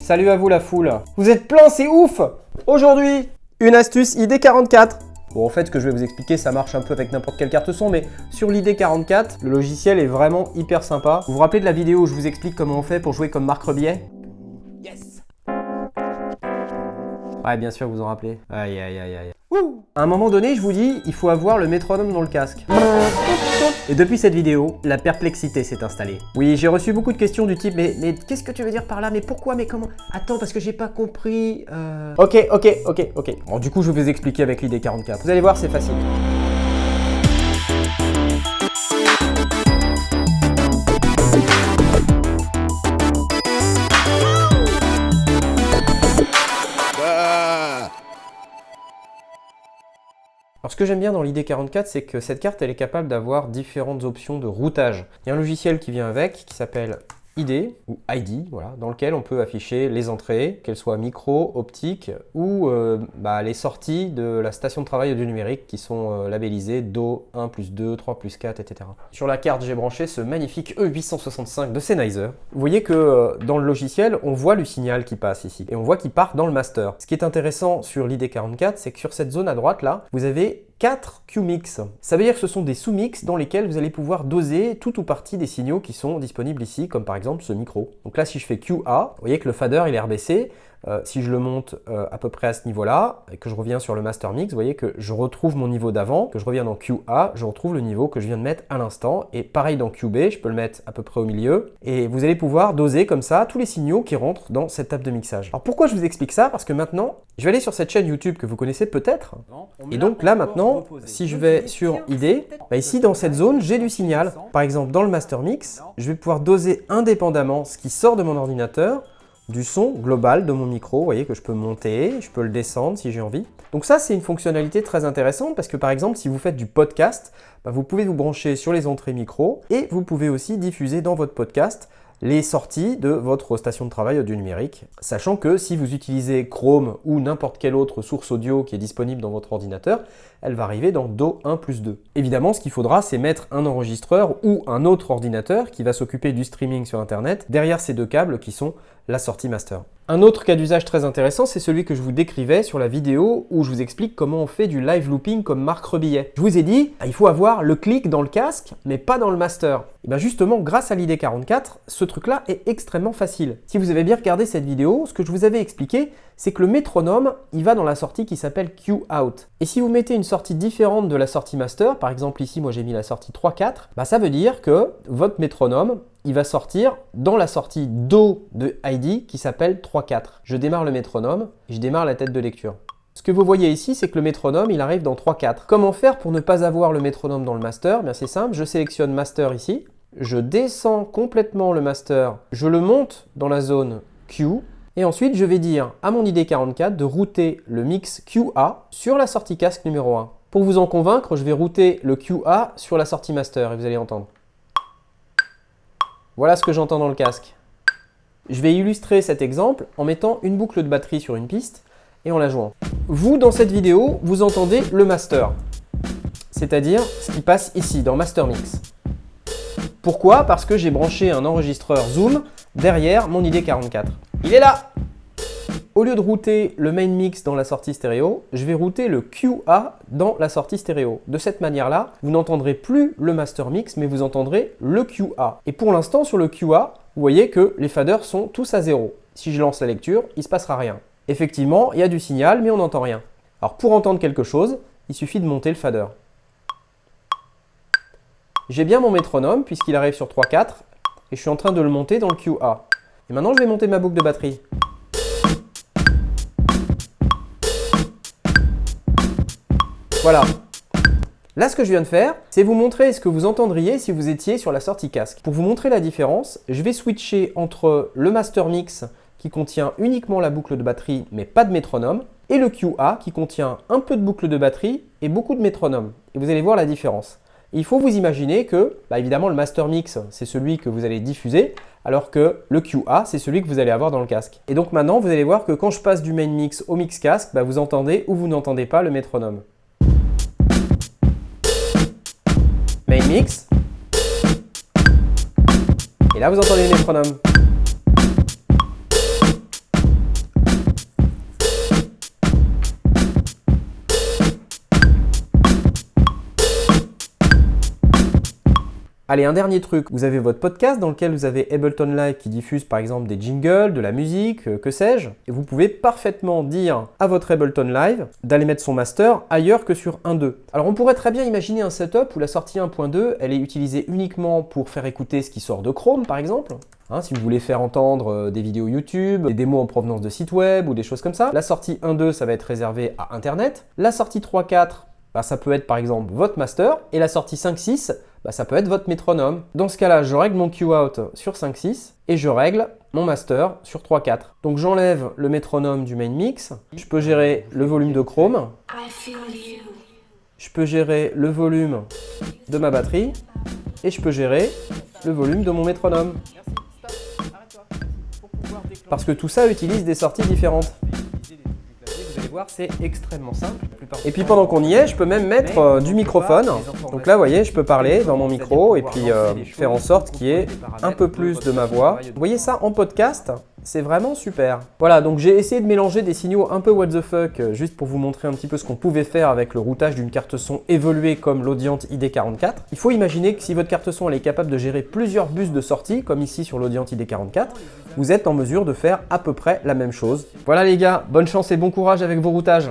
Salut à vous la foule. Vous êtes plein, c'est ouf. Aujourd'hui, une astuce ID44. Bon, en fait, ce que je vais vous expliquer, ça marche un peu avec n'importe quelle carte son, mais sur l'ID44, le logiciel est vraiment hyper sympa. Vous vous rappelez de la vidéo où je vous explique comment on fait pour jouer comme Marc Rebillet? Yes. Ouais, bien sûr, vous vous en rappelez. Aïe, aïe, aïe, aïe. Ouh. À un moment donné, je vous dis, il faut avoir le métronome dans le casque. Et depuis cette vidéo, la perplexité s'est installée. Oui, j'ai reçu beaucoup de questions du type mais qu'est-ce que tu veux dire par là? Mais pourquoi? Mais comment? Attends, parce que j'ai pas compris. Ok. Bon, du coup, je vais vous expliquer avec l'ID44. Vous allez voir, c'est facile. Alors ce que j'aime bien dans l'ID44, c'est que cette carte elle est capable d'avoir différentes options de routage. Il y a un logiciel qui vient avec, qui s'appelle ID, ou ID, voilà, dans lequel on peut afficher les entrées, qu'elles soient micro, optique, ou les sorties de la station de travail audio numérique qui sont labellisées DO 1+2, 3+4, etc. Sur la carte, j'ai branché ce magnifique E865 de Sennheiser. Vous voyez que dans le logiciel, on voit le signal qui passe ici, et on voit qu'il part dans le master. Ce qui est intéressant sur l'ID44, c'est que sur cette zone à droite là, vous avez 4 Q-mix. Ça veut dire que ce sont des sous-mix dans lesquels vous allez pouvoir doser tout ou partie des signaux qui sont disponibles ici, comme par exemple ce micro. Donc là, si je fais QA, vous voyez que le fader il est rebaissé. Si je le monte à peu près à ce niveau-là, et que je reviens sur le master mix, vous voyez que je retrouve mon niveau d'avant, que je reviens dans QA, je retrouve le niveau que je viens de mettre à l'instant, et pareil dans QB, je peux le mettre à peu près au milieu, et vous allez pouvoir doser comme ça tous les signaux qui rentrent dans cette table de mixage. Alors pourquoi je vous explique ça? Parce que maintenant, je vais aller sur cette chaîne YouTube que vous connaissez peut-être, et donc là maintenant, si je vais sur ID, ici dans cette zone, j'ai du signal. Par exemple, dans le master mix, je vais pouvoir doser indépendamment ce qui sort de mon ordinateur, du son global de mon micro, vous voyez que je peux monter, je peux le descendre si j'ai envie. Donc ça, c'est une fonctionnalité très intéressante parce que par exemple, si vous faites du podcast, vous pouvez vous brancher sur les entrées micro et vous pouvez aussi diffuser dans votre podcast les sorties de votre station de travail audio numérique, sachant que si vous utilisez Chrome ou n'importe quelle autre source audio qui est disponible dans votre ordinateur, elle va arriver dans DO 1+2. Évidemment, ce qu'il faudra, c'est mettre un enregistreur ou un autre ordinateur qui va s'occuper du streaming sur Internet derrière ces deux câbles qui sont la sortie master. Un autre cas d'usage très intéressant, c'est celui que je vous décrivais sur la vidéo où je vous explique comment on fait du live looping comme Marc Rebillet. Je vous ai dit, il faut avoir le clic dans le casque, mais pas dans le master. Et bien justement, grâce à l'ID44, ce truc-là est extrêmement facile. Si vous avez bien regardé cette vidéo, ce que je vous avais expliqué, c'est que le métronome, il va dans la sortie qui s'appelle Q-out. Et si vous mettez une sortie différente de la sortie master, par exemple ici, moi j'ai mis la sortie 3-4, ça veut dire que votre métronome, il va sortir dans la sortie Do de ID qui s'appelle 3-4. Je démarre le métronome et je démarre la tête de lecture. Ce que vous voyez ici, c'est que le métronome, il arrive dans 3-4. Comment faire pour ne pas avoir le métronome dans le master? Bien c'est simple, je sélectionne master ici, je descends complètement le master, je le monte dans la zone Q, et ensuite je vais dire à mon ID44 de router le mix QA sur la sortie casque numéro 1. Pour vous en convaincre, je vais router le QA sur la sortie master et vous allez entendre. Voilà ce que j'entends dans le casque. Je vais illustrer cet exemple en mettant une boucle de batterie sur une piste et en la jouant. Vous, dans cette vidéo, vous entendez le master, c'est-à-dire ce qui passe ici dans Master Mix. Pourquoi? Parce que j'ai branché un enregistreur Zoom derrière mon ID44. Il est là! Au lieu de router le main mix dans la sortie stéréo, je vais router le QA dans la sortie stéréo. De cette manière-là, vous n'entendrez plus le master mix, mais vous entendrez le QA. Et pour l'instant, sur le QA, vous voyez que les faders sont tous à 0. Si je lance la lecture, il ne se passera rien. Effectivement, il y a du signal, mais on n'entend rien. Alors pour entendre quelque chose, il suffit de monter le fader. J'ai bien mon métronome, puisqu'il arrive sur 3-4, et je suis en train de le monter dans le QA. Et maintenant, je vais monter ma boucle de batterie. Voilà. Là, ce que je viens de faire, c'est vous montrer ce que vous entendriez si vous étiez sur la sortie casque. Pour vous montrer la différence, je vais switcher entre le master mix qui contient uniquement la boucle de batterie mais pas de métronome et le QA qui contient un peu de boucle de batterie et beaucoup de métronome. Et vous allez voir la différence. Il faut vous imaginer que, évidemment, le master mix, c'est celui que vous allez diffuser, alors que le QA, c'est celui que vous allez avoir dans le casque. Et donc maintenant, vous allez voir que quand je passe du main mix au mix casque, vous entendez ou vous n'entendez pas le métronome. Main mix. Et là, vous entendez le métronome. Allez, un dernier truc, vous avez votre podcast dans lequel vous avez Ableton Live qui diffuse par exemple des jingles, de la musique, que sais-je, et vous pouvez parfaitement dire à votre Ableton Live d'aller mettre son master ailleurs que sur 1.2. Alors on pourrait très bien imaginer un setup où la sortie 1.2, elle est utilisée uniquement pour faire écouter ce qui sort de Chrome par exemple. Si vous voulez faire entendre des vidéos YouTube, des démos en provenance de sites web ou des choses comme ça. La sortie 1.2, ça va être réservé à Internet. La sortie 3.4, ça peut être par exemple votre master. Et la sortie 5.6, ça peut être votre métronome. Dans ce cas-là, je règle mon Q-Out sur 5.6 et je règle mon master sur 3.4. Donc j'enlève le métronome du main mix. Je peux gérer le volume de Chrome. Je peux gérer le volume de ma batterie. Et je peux gérer le volume de mon métronome. Parce que tout ça utilise des sorties différentes. Vous allez voir, c'est extrêmement simple. Et puis pendant qu'on y est, je peux même mettre du microphone. Donc là, vous voyez, je peux parler dans mon micro et puis faire en sorte qu'il y ait un peu plus de ma voix. Vous voyez ça en podcast? C'est vraiment super. Voilà, donc j'ai essayé de mélanger des signaux un peu what the fuck, juste pour vous montrer un petit peu ce qu'on pouvait faire avec le routage d'une carte son évoluée comme l'Audient ID44. Il faut imaginer que si votre carte son elle est capable de gérer plusieurs bus de sortie, comme ici sur l'Audient ID44, vous êtes en mesure de faire à peu près la même chose. Voilà les gars, bonne chance et bon courage avec vos routages.